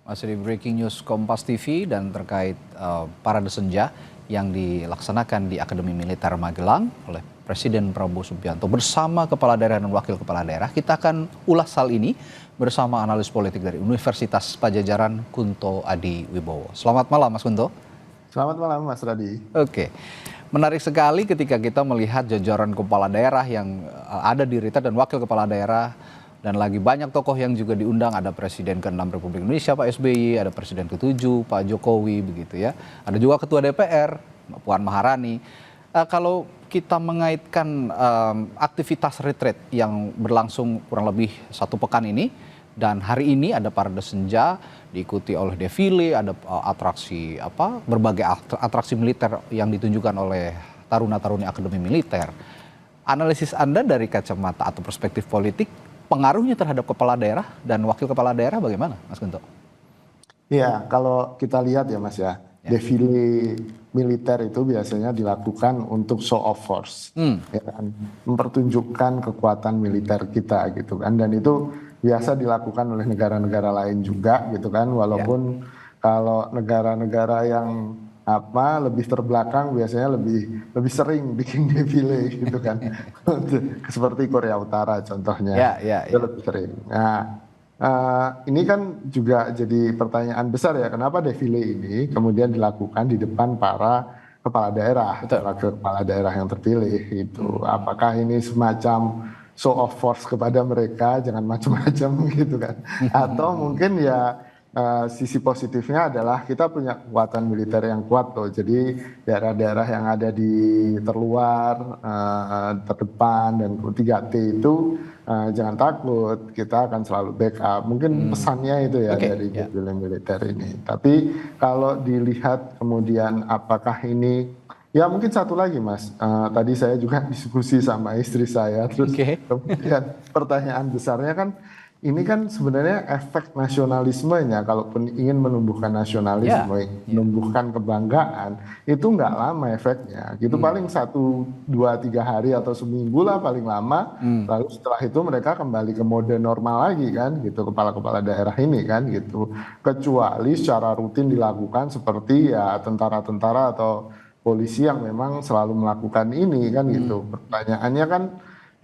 Masih di Breaking News Kompas TV dan terkait Parade Senja yang dilaksanakan di Akademi Militer Magelang oleh Presiden Prabowo Subianto bersama Kepala Daerah dan Wakil Kepala Daerah. Kita akan ulas hal ini bersama analis politik dari Universitas Padjadjaran Kunto Adi Wibowo. Selamat malam Mas Kunto. Selamat malam Mas Radi. Oke, menarik sekali ketika kita melihat jajaran kepala daerah yang ada di Retret dan Wakil Kepala Daerah. Dan lagi banyak tokoh yang juga diundang, ada Presiden ke-6 Republik Indonesia Pak SBY, ada Presiden ke-7 Pak Jokowi begitu ya. Ada juga Ketua DPR Mbak Puan Maharani. Kalau kita mengaitkan aktivitas retret yang berlangsung kurang lebih 1 pekan ini, dan hari ini ada Parade Senja diikuti oleh defile, ada atraksi berbagai atraksi militer yang ditunjukkan oleh taruna-taruni Akademi Militer. Analisis Anda dari kacamata atau perspektif politik, pengaruhnya terhadap kepala daerah dan wakil kepala daerah bagaimana, Mas Kunto? Iya, kalau kita lihat ya Mas ya, defile militer itu biasanya dilakukan untuk show of force, ya kan? Mempertunjukkan kekuatan militer kita gitu kan, dan itu biasa dilakukan oleh negara-negara lain juga gitu kan, walaupun kalau negara-negara yang lebih terbelakang biasanya lebih sering bikin defile gitu kan. Seperti Korea Utara contohnya. Itu lebih sering. Nah, ini kan juga jadi pertanyaan besar ya, kenapa defile ini kemudian dilakukan di depan para kepala daerah, kepala daerah yang terpilih itu. Apakah ini semacam show of force kepada mereka, jangan macam-macam gitu kan. Atau mungkin ya sisi positifnya adalah kita punya kekuatan militer yang kuat loh. Jadi daerah-daerah yang ada di terluar, terdepan dan 3T itu jangan takut, kita akan selalu backup. Mungkin pesannya itu ya dari defile militer ini. Tapi kalau dilihat kemudian apakah ini, ya mungkin satu lagi Mas, tadi saya juga diskusi sama istri saya, terus kemudian pertanyaan besarnya kan, ini kan sebenarnya efek nasionalismenya, kalaupun ingin menumbuhkan nasionalisme, menumbuhkan kebanggaan, itu nggak lama efeknya. Gitu paling 1, 2, 3 hari atau seminggu lah paling lama. Lalu setelah itu mereka kembali ke mode normal lagi kan, gitu kepala-kepala daerah ini kan, gitu. Kecuali secara rutin dilakukan seperti ya tentara-tentara atau polisi yang memang selalu melakukan ini kan, gitu. Pertanyaannya kan,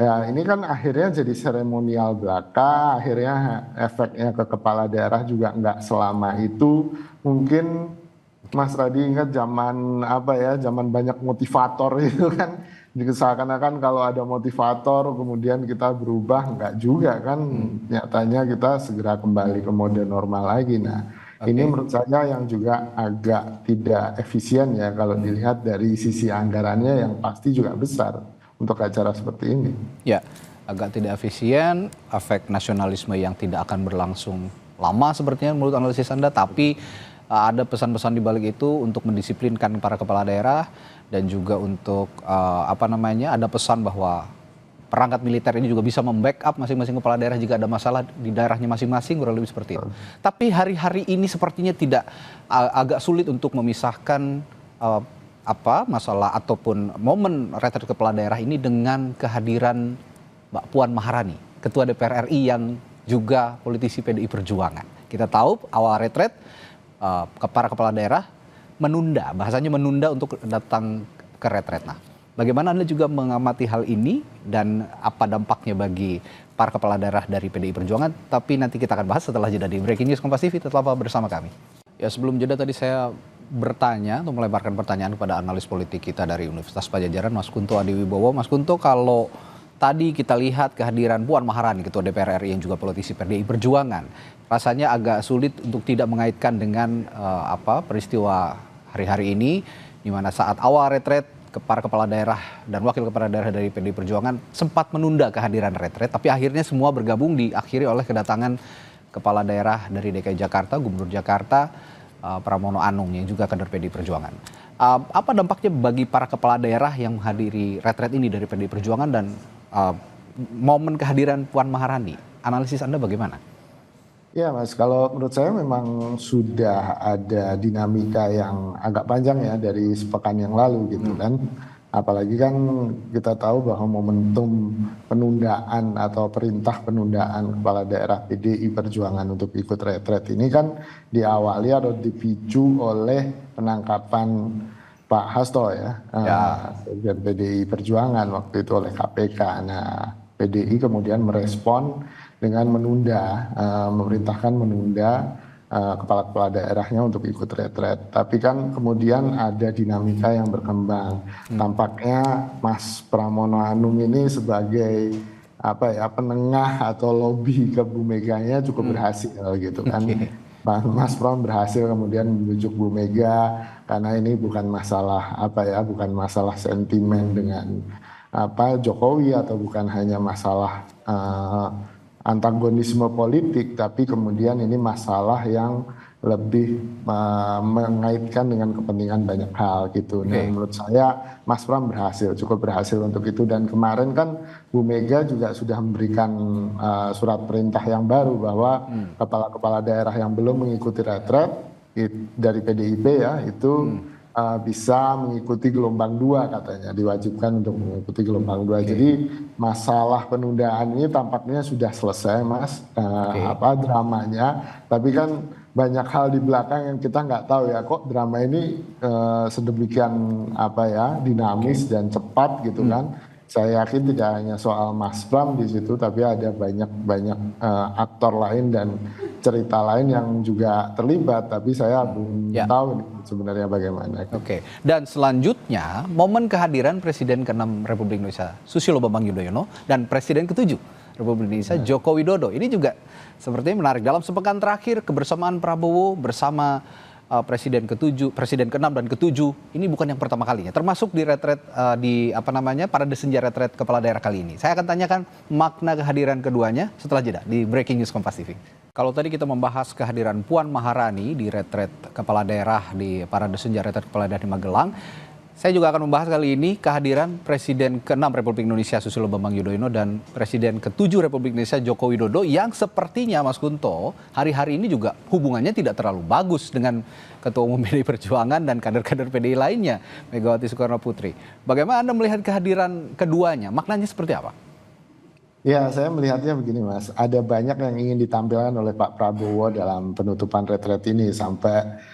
ya ini kan akhirnya jadi seremonial belaka, akhirnya efeknya ke kepala daerah juga nggak selama itu. Mungkin Mas Radi ingat zaman zaman banyak motivator itu kan, seakan-akan kalau ada motivator kemudian kita berubah, nggak juga kan, nyatanya kita segera kembali ke mode normal lagi. Nah ini menurut saya yang juga agak tidak efisien ya kalau dilihat dari sisi anggarannya yang pasti juga besar untuk acara seperti ini. Ya, agak tidak efisien, efek nasionalisme yang tidak akan berlangsung lama sepertinya menurut analisis Anda, tapi ada pesan-pesan di balik itu untuk mendisiplinkan para kepala daerah dan juga untuk ada pesan bahwa perangkat militer ini juga bisa membackup masing-masing kepala daerah jika ada masalah di daerahnya masing-masing, kurang lebih seperti itu. Tapi hari-hari ini sepertinya tidak, agak sulit untuk memisahkan masalah ataupun momen retret kepala daerah ini dengan kehadiran Mbak Puan Maharani, Ketua DPR RI yang juga politisi PDI Perjuangan. Kita tahu awal retret para kepala daerah menunda, bahasanya menunda untuk datang ke retret. Nah, bagaimana Anda juga mengamati hal ini dan apa dampaknya bagi para kepala daerah dari PDI Perjuangan? Tapi nanti kita akan bahas setelah jeda di Breaking News Kompas TV. Tetaplah bersama kami. Ya, sebelum jeda tadi saya bertanya atau melemparkan pertanyaan kepada analis politik kita dari Universitas Padjadjaran, Mas Kunto Adi Wibowo. Mas Kunto, kalau tadi kita lihat kehadiran Puan Maharani, Ketua DPR RI yang juga politisi PDI Perjuangan, rasanya agak sulit untuk tidak mengaitkan dengan peristiwa hari-hari ini, di mana saat awal retret para kepala daerah dan wakil kepala daerah dari PDI Perjuangan sempat menunda kehadiran retret, tapi akhirnya semua bergabung diakhiri oleh kedatangan kepala daerah dari DKI Jakarta, Gubernur Jakarta, Pramono Anung yang juga kader PDI Perjuangan. Apa dampaknya bagi para kepala daerah yang menghadiri retret ini dari PDI Perjuangan dan momen kehadiran Puan Maharani? Analisis Anda bagaimana? Ya Mas, kalau menurut saya memang sudah ada dinamika yang agak panjang ya dari sepekan yang lalu gitu kan. Apalagi kan kita tahu bahwa momentum penundaan atau perintah penundaan kepala daerah PDI Perjuangan untuk ikut retret ini kan diawali atau dipicu oleh penangkapan Pak Hasto ya, Sekjen PDI Perjuangan waktu itu oleh KPK. Nah, PDI kemudian merespon dengan menunda, memerintahkan menunda kepala-kepala daerahnya untuk ikut retret. Tapi kan kemudian ada dinamika yang berkembang. Tampaknya Mas Pramono Anung ini sebagai penengah atau lobby ke Bu Meganya cukup berhasil gitu kan. Mas Pram berhasil kemudian membujuk Bu Mega karena ini bukan masalah bukan masalah sentimen dengan Jokowi atau bukan hanya masalah antagonisme politik, tapi kemudian ini masalah yang lebih mengaitkan dengan kepentingan banyak hal gitu. Dan menurut saya Mas Pram cukup berhasil untuk itu. Dan kemarin kan Bu Mega juga sudah memberikan surat perintah yang baru bahwa kepala-kepala daerah yang belum mengikuti retret dari PDIP ya itu bisa mengikuti gelombang 2 katanya, diwajibkan untuk mengikuti gelombang 2. Jadi masalah penundaan ini tampaknya sudah selesai Mas, dramanya. Tapi kan banyak hal di belakang yang kita nggak tahu ya, kok drama ini sedemikian dinamis dan cepat gitu kan. Saya yakin tidak hanya soal Mas Pram di situ, tapi ada banyak aktor lain dan cerita lain yang juga terlibat. Tapi saya belum tahu nih sebenarnya bagaimana. Oke. Dan selanjutnya momen kehadiran Presiden ke-6 Republik Indonesia Susilo Bambang Yudhoyono dan Presiden ke-7 Republik Indonesia Joko Widodo. Ini juga sepertinya menarik. Dalam sepekan terakhir kebersamaan Prabowo bersama Presiden ke-7, Presiden ke-6 dan ke-7 ini bukan yang pertama kalinya, termasuk di retret parade senja retret kepala daerah kali ini. Saya akan tanyakan makna kehadiran keduanya setelah jeda di Breaking News Kompas TV. Kalau tadi kita membahas kehadiran Puan Maharani di retret kepala daerah di parade senja retret kepala daerah di Magelang, saya juga akan membahas kali ini kehadiran Presiden ke-6 Republik Indonesia Susilo Bambang Yudhoyono dan Presiden ke-7 Republik Indonesia Joko Widodo yang sepertinya Mas Kunto hari-hari ini juga hubungannya tidak terlalu bagus dengan Ketua Umum PDI Perjuangan dan kader-kader PDI lainnya, Megawati Soekarno Putri. Bagaimana Anda melihat kehadiran keduanya? Maknanya seperti apa? Ya, saya melihatnya begini Mas, ada banyak yang ingin ditampilkan oleh Pak Prabowo dalam penutupan retret ini sampai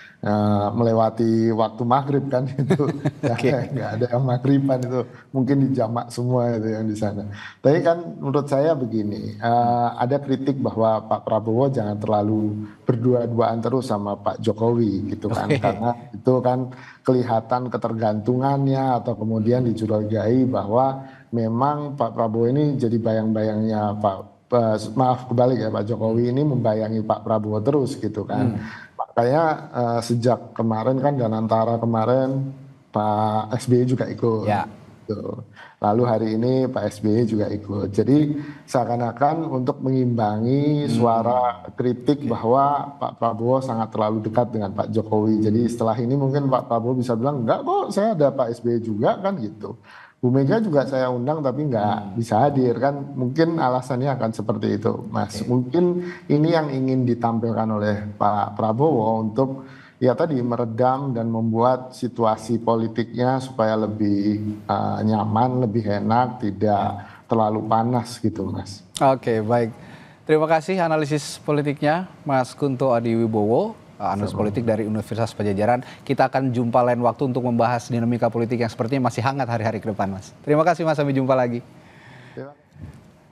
melewati waktu maghrib kan itu. Nggak ada yang maghriban itu, mungkin dijamak semua itu yang di sana. Tapi kan menurut saya begini, ada kritik bahwa Pak Prabowo jangan terlalu berdua-duaan terus sama Pak Jokowi gitu kan, karena itu kan kelihatan ketergantungannya atau kemudian dicurigai bahwa memang Pak Prabowo ini jadi bayang-bayangnya Pak Jokowi ini membayangi Pak Prabowo terus gitu kan. Makanya sejak kemarin kan dan antara kemarin Pak SBY juga ikut. Lalu hari ini Pak SBY juga ikut. Jadi seakan-akan untuk mengimbangi suara kritik bahwa Pak Prabowo sangat terlalu dekat dengan Pak Jokowi. Jadi setelah ini mungkin Pak Prabowo bisa bilang, enggak kok saya ada Pak SBY juga kan gitu. Bu Mega juga saya undang tapi nggak bisa hadir kan, mungkin alasannya akan seperti itu Mas. Mungkin ini yang ingin ditampilkan oleh Pak Prabowo untuk meredam dan membuat situasi politiknya supaya lebih nyaman, lebih enak, tidak terlalu panas gitu Mas. Oke, baik. Terima kasih analisis politiknya Mas Kunto Adiwibowo, analis politik dari Universitas Padjadjaran. Kita akan jumpa lain waktu untuk membahas dinamika politik yang sepertinya masih hangat hari-hari ke depan Mas. Terima kasih Mas, sampai jumpa lagi.